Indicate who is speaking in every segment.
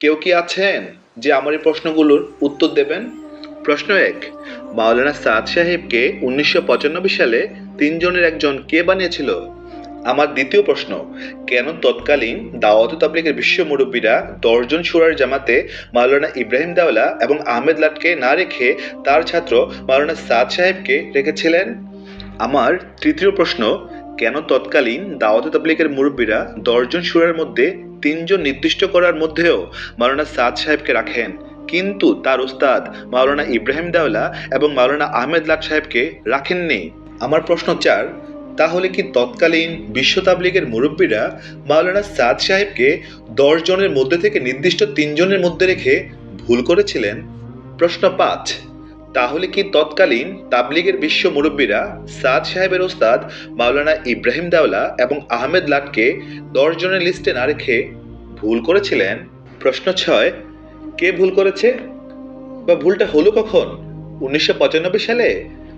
Speaker 1: কেউ কি আছেন যে আমার এই প্রশ্নগুলোর উত্তর দেবেন? প্রশ্ন ১, মাওলানা সাদ সাহেবকে ১৯৯৫ সালে তিনজনের একজন কে বানিয়েছিল? আমার দ্বিতীয় প্রশ্ন, কেন তৎকালীন দাওয়াত তাবলীগের বিশ্ব মুরব্বীরা ১০ জন শুরার জামাতে মাওলানা ইব্রাহিম দাওলা এবং আহমেদ লাটকে না রেখে তার ছাত্র মাওলানা সাদ সাহেবকে রেখেছিলেন? আমার তৃতীয় প্রশ্ন, কেন তৎকালীন দাওয়াত তাবলীগের মুরব্বীরা ১০ জন শুরার মধ্যে ৩ জন নির্দিষ্ট করার মধ্যেও মাওলানা সাদ সাহেবকে রাখেন, কিন্তু তার উস্তাদ মাওলানা ইব্রাহিম দাওলা এবং মাওলানা আহমেদ লাট সাহেবকে রাখেননি? আমার প্রশ্ন ৪, তাহলে কি তৎকালীন বিশ্ব তাবলীগের মুরব্বীরা মাওলানা সাদ সাহেবকে ১০ জনের মধ্যে থেকে নির্দিষ্ট ৩ জনের মধ্যে রেখে ভুল করেছিলেন? প্রশ্ন ৫, তাহলে কি তৎকালীন তাবলীগের বিশ্ব মুরব্বীরা সাদ সাহেবের ওস্তাদ মাওলানা ইব্রাহিম দাওলা এবং আহমেদ লাটকে ১০ জনের লিস্টে না রেখে ভুল করেছিলেন? প্রশ্ন ৬, কে ভুল করেছে বা ভুলটা হলো কখন? ১৯৯৫ সালে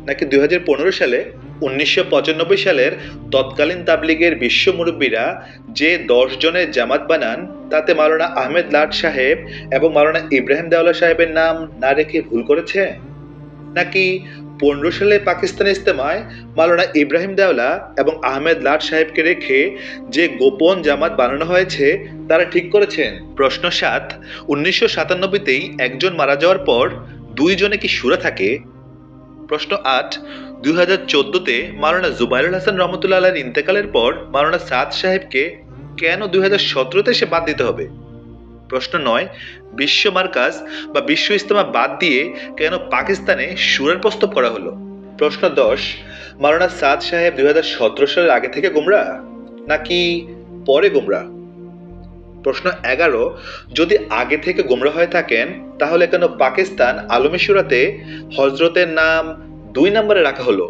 Speaker 1: নাকি ২০১৫ সালে? ১৯৯৫ সালের তৎকালীন তাবলীগের বিশ্ব মুরব্বীরা যে ১০ জনের জামাত বানান তাতে মাওলানা আহমেদ লাট সাহেব এবং মাওলানা ইব্রাহিম দাওলা সাহেবের নাম না রেখে ভুল করেছে? নাকি ১৫ সালে পাকিস্তান ইজতেমায় মাওলানা ইব্রাহিম দাওলা এবং আহমেদ লাট সাহেবকে রেখে যে গোপন জামাত বানানো হয়েছে তারা ঠিক করেছেন? প্রশ্ন ৭, ১৯৯৭তেই একজন মারা যাওয়ার পর ২ জনে কি শুরা থাকে? প্রশ্ন ৮, ২০১৪তে মাওলানা জুবাইরুল হাসান রহমতুল্লাহ আলাইহির ইন্তেকালের পর মাওলানা সাদ সাহেবকে কেন ২০১৭তে সে বাদ দিতে হবে? প্রশ্ন ৯, বিশ্ব মার্কাজ বা বিশ্ব ইজতেমা বাদ দিয়ে কেন পাকিস্তানে শুরার প্রস্তাব করা হলো? প্রশ্ন ১০, মাওলানা সাদ সাহেব ২০১৭ সালের আগে থেকে গোমরাহ নাকি পরে গোমরাহ? প্রশ্ন ১১, যদি আগে থেকে গোমরাহ হয়ে থাকেন তাহলে কেন পাকিস্তান আলমী শুরাতে হযরতের নাম ২ নম্বরে রাখা হলো?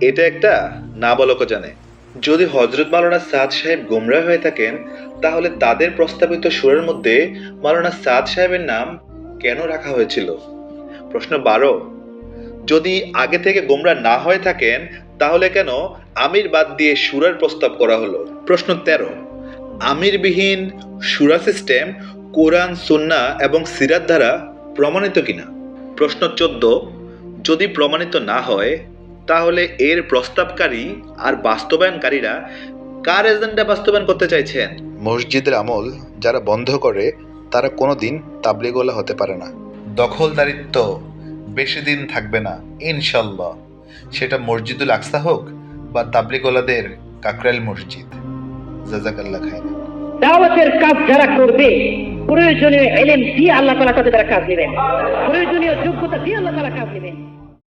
Speaker 1: এটা একটা নাবালকও জানে। যদি হযরত মাওলানা সাদ সাহেব গোমরাহ হয়ে থাকেন তাহলে তাদের প্রস্তাবিত শুরার মধ্যে মাওলানা সাদ সাহেবের নাম কেন রাখা হয়েছিল? প্রশ্ন ১২, যদি আগে থেকে গোমরাহ না হয়ে থাকেন তাহলে কেন আমির বাদ দিয়ে শুরার প্রস্তাব করা হলো? প্রশ্ন ১৩, আমিরবিহীন শুরা সিস্টেম কোরআন, সুন্নাহ এবং সিরাত দ্বারা প্রমাণিত কিনা? প্রশ্ন ১৪, যদি প্রমাণিত না হয় তাহলে এর প্রস্তাবকারী আর বাস্তবায়নকারীরা কার এজেন্ডা বাস্তবায়ন করতে চাইছেন? মসজিদের আমল যারা বন্ধ করে তারা কোনোদিন তাবলীগওয়ালা হতে পারে না। দখলদারিত্ব বেশি দিন থাকবে না ইনশাল্লাহ, সেটা মসজিদুল আকসা হোক বা তাবলীগওয়ালাদের কাকরাইল মসজিদ। জাযাকাল্লাহ খাইরান।
Speaker 2: দাওয়াতের কাজ যারা করবে প্রয়োজনীয় ইলম দিয়ে আল্লাহ তাআলা তাদের কাজ নেবেন, প্রয়োজনীয় যোগ্যতা দিয়ে আল্লাহ তাআলা কাজ নেবেন।